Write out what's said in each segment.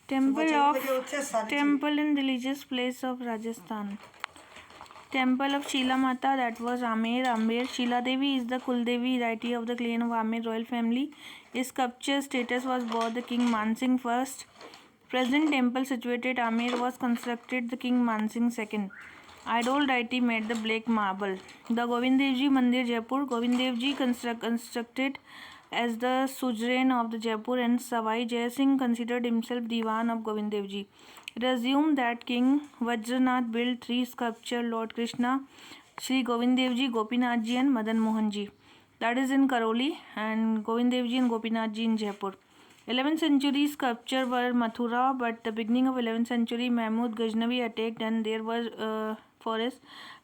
Temple in religious place of Rajasthan. Temple of Sheela Mata, that was Amer. Sheela Devi is the Kuldevi deity of the clan of Amer royal family. His sculpture status was bought the King Mansingh first. Present temple situated Amer was constructed the King Mansingh second. Idol deity made the black marble. The Govind Dev Ji Mandir Jaipur. Govind Dev Ji constructed as the suzerain of the Jaipur, and Savai Jai Singh considered himself Diwan of Govind Dev Ji. It is assumed that King Vajranath built three sculptures: Lord Krishna, Sri Govind Dev Ji, Gopinath Ji and Madan Mohan Ji. That is in Karoli, and Govind Dev Ji and Gopinath Ji in Jaipur. 11th century sculpture were Mathura, but the beginning of 11th century Mahmud Ghaznavi attacked and there was forest.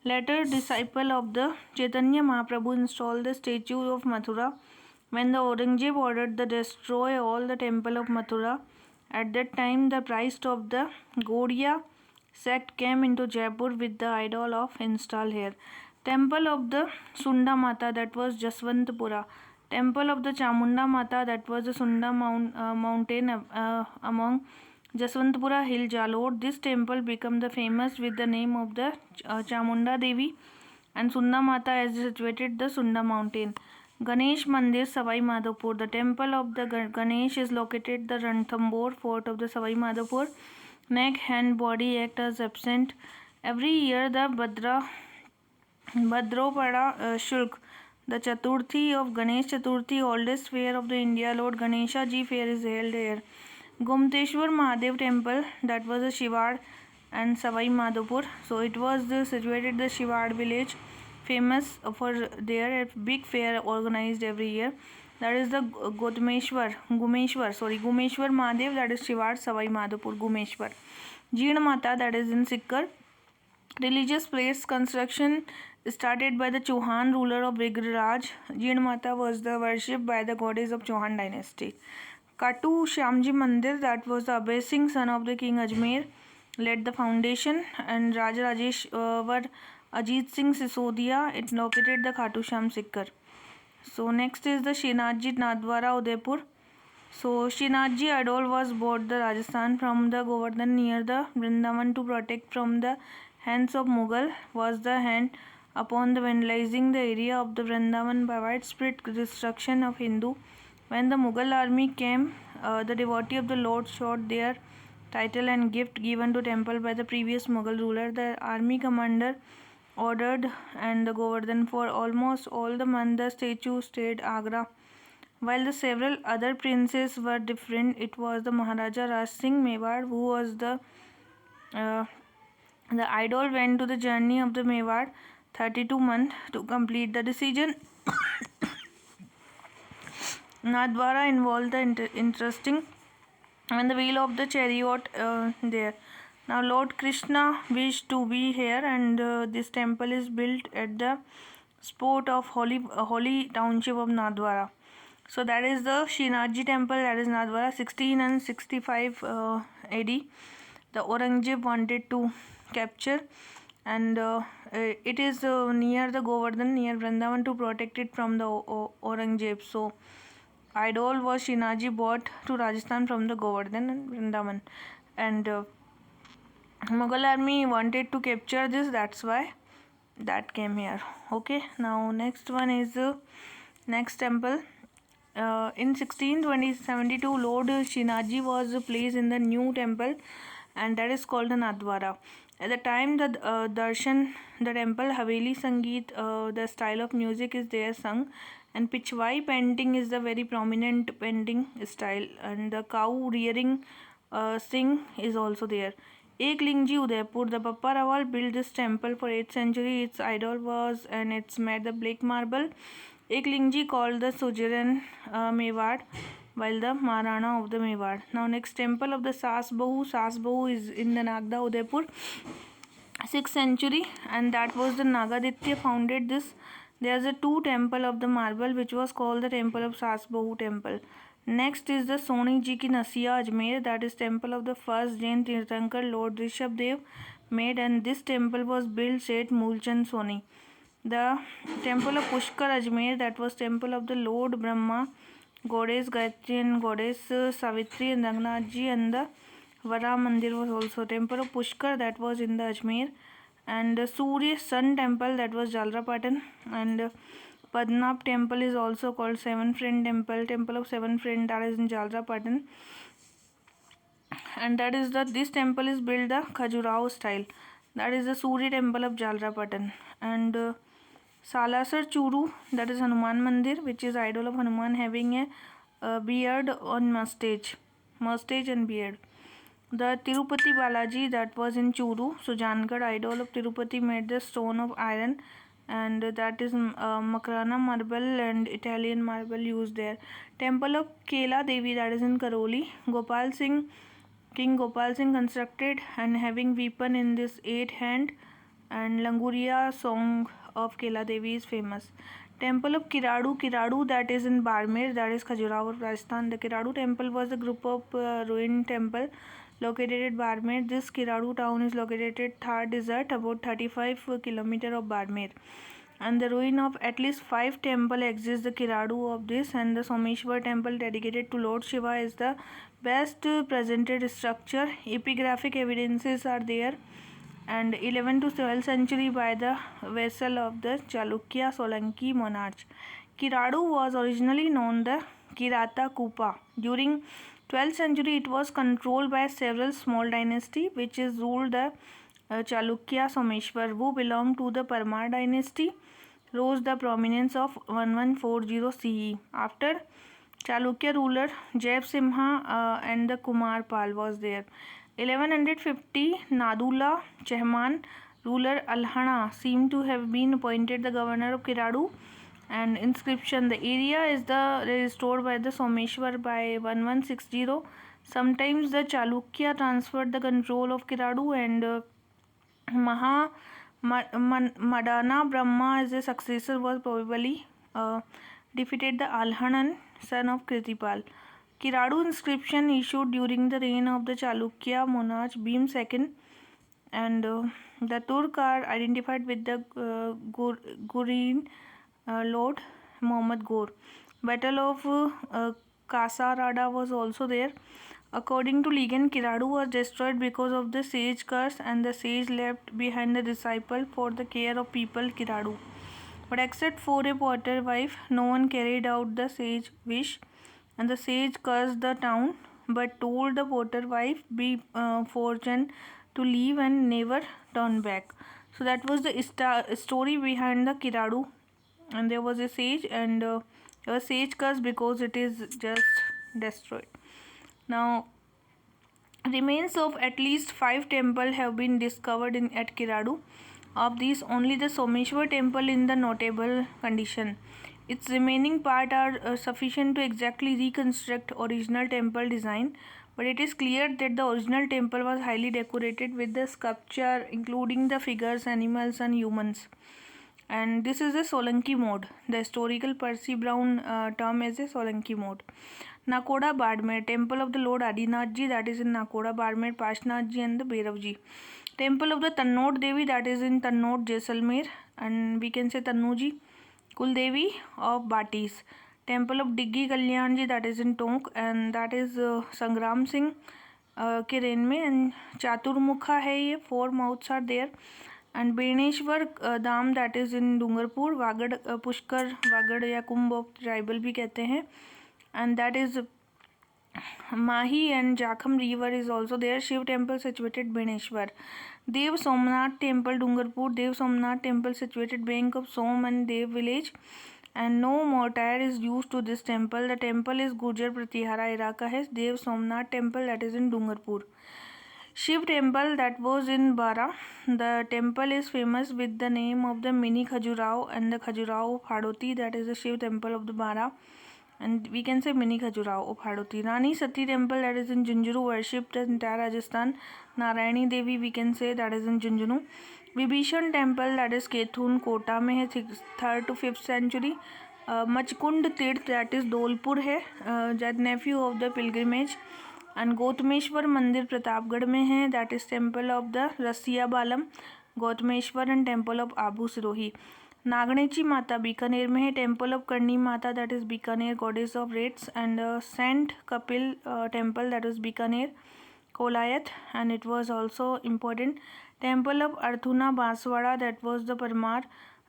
Later disciple of the Chaitanya Mahaprabhu installed the statue of Mathura. When the Aurangzeb ordered to destroy all the temple of Mathura, at that time the priest of the Gaudiya sect came into Jaipur with the idol of installed here. Temple of the Sunda Mata, that was Jaswantpura. Temple of the Chamunda Mata, that was the Sunda mountain among Jaswantpura hill, Jalore. This temple became the famous with the name of the Chamunda Devi, and Sunda Mata is situated the Sunda mountain. Ganesh Mandir, Savai Madhopur. The temple of the Ganesh is located the Ranthambore fort of the Savai Madhopur. Neck, hand, body act as absent. Every year the Bhadropada Shulk, the Chaturthi of Ganesh Chaturthi, oldest fair of the India, Lord Ganesha Ji fair is held here. Gomteshwar Mahadev temple, that was a Shivard and Savai Madhopur. So it was situated the Shivard village, famous for their big fair organized every year. That is the Gumeshwar Mahadev, that is Shivard, Savai Madhopur, Gumeshwar. Jeena Mata, that is in Sikkar. Religious place construction started by the Chauhan ruler of Brigraj. Jeena Mata was the worshipped by the goddess of Chauhan dynasty. Katu Shyamji Mandir, that was the Abhay Singh, son of the King Ajmer, led the foundation, and Raja Rajeshwar Ajit Singh Sisodia, it located the Khatu Shyam Sikkar. So next is the Srinathji Nathdwara, Udaipur. So Srinathji idol was bought the Rajasthan from the Govardhan near the Vrindavan to protect from the hands of Mughal. Was the hand upon the vandalizing the area of the Vrindavan by widespread destruction of Hindu. When the Mughal army came, the devotee of the Lord showed their title and gift given to temple by the previous Mughal ruler. The army commander ordered and the Govardhan for almost all the month the statue stayed Agra. While the several other princes were different, it was the Maharaja Raj Singh Mewar who was the idol went to the journey of the Mewar 32 months to complete the decision. Nathdwara involved the interesting and the wheel of the chariot there. Now Lord Krishna wished to be here, and this temple is built at the spot of holy township of Nathdwara. So that is the Srinathji temple, that is Nathdwara. 16 and 65 AD. The Aurangzeb wanted to capture, and it is near the Govardhan, near Vrindavan, to protect it from the Aurangzeb. So idol was Srinathji brought to Rajasthan from the Govardhan and Vrindavan, and Mughal army wanted to capture this, that's why that came here. Okay, now next one is next temple. In 1672 Lord Srinathji was placed in the new temple, and that is called the Nathdwara. At the time the darshan, the temple Haveli Sangeet, the style of music is there sung, and Pichwai painting is the very prominent painting style, and the cow rearing sing is also there. Eklingji Udaipur, the Bappa Rawal built this temple for 8th century. Its idol was, and it's made the black marble. Eklingji called the suzerain Mewar, while the Maharana of the Mewar. Now next temple of the Sas Bahu. Sas Bahu is in the Nagda, Udaipur, 6th century, and that was the Nagaditya founded this. There is a two temple of the marble which was called the temple of Sas Bahu temple. Next is the Soni Ji Ki Nasiya, Ajmer, that is temple of the first Jain Tirthankar Lord Rishabh Dev made, and this temple was built at Mulchand Soni. The temple of Pushkar, Ajmer, that was temple of the Lord Brahma, goddess Gayatri and goddess Savitri and Rangnath Ji, and the Vara Mandir was also. Temple of Pushkar, that was in the Ajmer. And Surya Sun Temple, that was Jalrapatan. And Padmanabh Temple is also called Seven Friend Temple. Temple of Seven Friend, that is in Jalrapatan. And that is this temple is built the Khajuraho style. That is the Surya Temple of Jalrapatan. And Salasar Churu, that is Hanuman Mandir, which is idol of Hanuman having a beard on mustache and beard. The Tirupati Balaji, that was in Churu. So Jangarh idol of Tirupati made the stone of iron, and that is Makrana marble and Italian marble used there. Temple of Kela Devi, that is in Karoli. King Gopal Singh constructed and having weapon in this 8 hand, and Languria song of Kela Devi is famous. Temple of Kiradu, that is in Barmer, that is Khajuraho, Rajasthan. The Kiradu temple was a group of ruined temple located at Barmer. This Kiradu town is located at Thar Desert, about 35 km of Barmer. And the ruin of at least 5 temple exists, the Kiradu of this, and the Someshwar temple dedicated to Lord Shiva is the best presented structure. Epigraphic evidences are there, and 11th to 12th century by the vessel of the Chalukya Solanki monarch. Kiradu was originally known the Kirata Kupa. During 12th century it was controlled by several small dynasty which is ruled the Chalukya Someshwar, who belonged to the Parmar dynasty, rose the prominence of 1140 CE. After Chalukya ruler Jai Simha and the Kumar Pal was there. 1150 Nadula Chehman ruler Alhana seem to have been appointed the governor of Kiradu. And inscription, the area is restored by the Someshwar by 1160. Sometimes the Chalukya transferred the control of Kiradu, and Madana Brahma as a successor was probably defeated the Alhanan, son of Kritipal. Kiradu inscription issued during the reign of the Chalukya monarch Bhim II, and the Turk are identified with the Gureen Lord Muhammad Ghor. Battle of Kasarada was also there. According to legend, Kiradu was destroyed because of the sage curse, and the sage left behind the disciple for the care of people Kiradu. But except for a potter wife, no one carried out the sage wish, and the sage cursed the town but told the potter wife be fortune to leave and never turn back. So that was the story behind the Kiradu, and there was a sage, and a sage curse because it is just destroyed. Now, remains of at least 5 temples have been discovered at Kiradu. Of these, only the Someshwar temple in the notable condition. Its remaining part are sufficient to exactly reconstruct original temple design, but it is clear that the original temple was highly decorated with the sculpture including the figures, animals and humans. And this is a Solanki mode. The historical Percy Brown term is a Solanki mode. Nakoda Badmer, temple of the Lord Adinathji, that is in Nakoda Badmer, Pashnathji and the Bairavji. Temple of the Tannod Devi, that is in Tannod, Jaisalmer, and we can say Tannuji. Kuldevi of Batis. Temple of Diggi Kalyanji, that is in Tonk, and that is Sangram Singh के rain में. And चातुर्मुखा है ये, 4 mouths are there. And Beneshwar Dham, that is in Dungarpur. Vagad Pushkar, Vagad या कुंभ of tribal भी कहते हैं, and that is Mahi, and Jakham river is also there. Shiv temple situated Beneshwar. Dev Somnath temple Dungarpur. Dev Somnath temple situated bank of Som and Dev village, and no mortar is used to this temple. The temple is Gujar Pratihara era का है. Dev Somnath temple, that is in Dungarpur. Shiv temple, that was in Bara. The temple is famous with the name of the mini Khajuraho and the Khajuraho of Hadoti, that is the Shiv temple of the Bara, and we can say mini Khajuraho of Hadoti. Rani Sati temple, that is in Junjunu, worshipped the entire Rajasthan. Narayani Devi, we can say, that is in Junjunu. Vibhishan temple, that is Kethun, Kota में है, 3rd to 5th century. Machkund Tirth, that is Dolpur है, that nephew of the pilgrimage. And Gotmeshwar मंदिर प्रतापगढ़ में है, that is temple of the Rasiya Balam, Gotmeshwar, and temple of Abu Sirohi. Nagnechi माता बीकानेर में है, temple of Karni Mata, that is Bikaner, goddess of rats. And saint Kapil temple, that is Bikaner. Kolayat, and it was also important. Temple of Arthuna Baswada, that was the Parmar,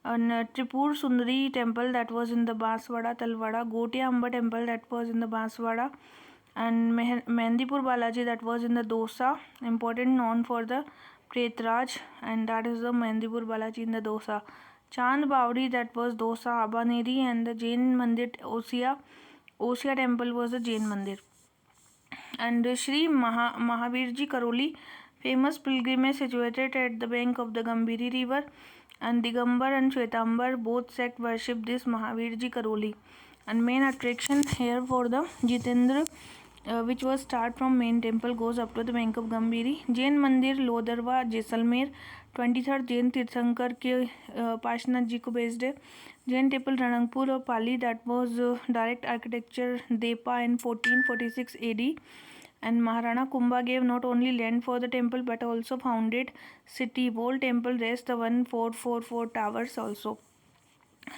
and Tripur Sundari temple, that was in the Baswada Talwada, Gotia Amba temple, that was in the Baswada, and Mehndipur Balaji, that was in the Dosa, important, known for the Pretraj, and that is the Mehndipur Balaji in the Dosa. Chand Bawdi, that was Dosa Abaneri, and the Jain Mandir Osia temple was the Jain Mandir. And Sri Mahavirji Karoli, famous pilgrimage situated at the bank of the Gambhiri river, and Digambar and Shwetambar both sect worship this Mahavirji Karoli. And main attraction here for the Jitendra, which was start from main temple, goes up to the bank of Gambhiri. Jain Mandir Lodarwa Jaisalmer, 23rd Jain Tirthankar के पार्शनाथ जी को based है. Jain temple Ranangpur or Pali, that was direct architecture Depa in 1446 AD. And Maharana Kumbha gave not only land for the temple but also founded city. Whole temple rests the 1444 towers also.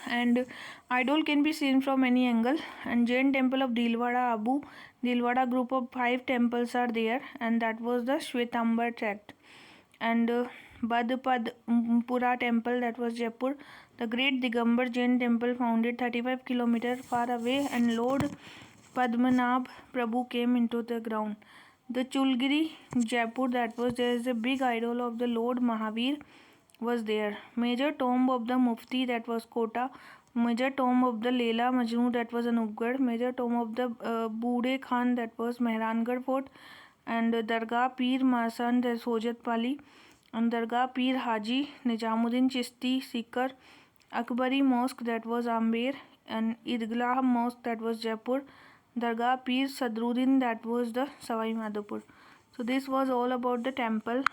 And idol can be seen from any angle. And Jain temple of Dilwada Abu, Dilwada group of 5 temples are there, and that was the Shwetambar tract. And Badpura temple, that was Jaipur, the great Digambar Jain temple founded 35 km far away, and Lord Padmanabh Prabhu came into the ground. The Chulgiri Jaipur, that was, there is a big idol of the Lord Mahavir was there. Major tomb of the Mufti, that was Kota. Major tomb of the Leela Majnu, that was Anupgarh. Major tomb of the Bude Khan, that was Mehrangarh Fort. And Dargah Pir Masan, that is Hojat Pali. And Dargah Pir Haji Nijamuddin Chishti Sikar. Akbari Mosque, that was Amber. And Idglah Mosque, that was Jaipur. Dargah Pir Sadruddin, that was the Savai Madhopur. So this was all about the temple.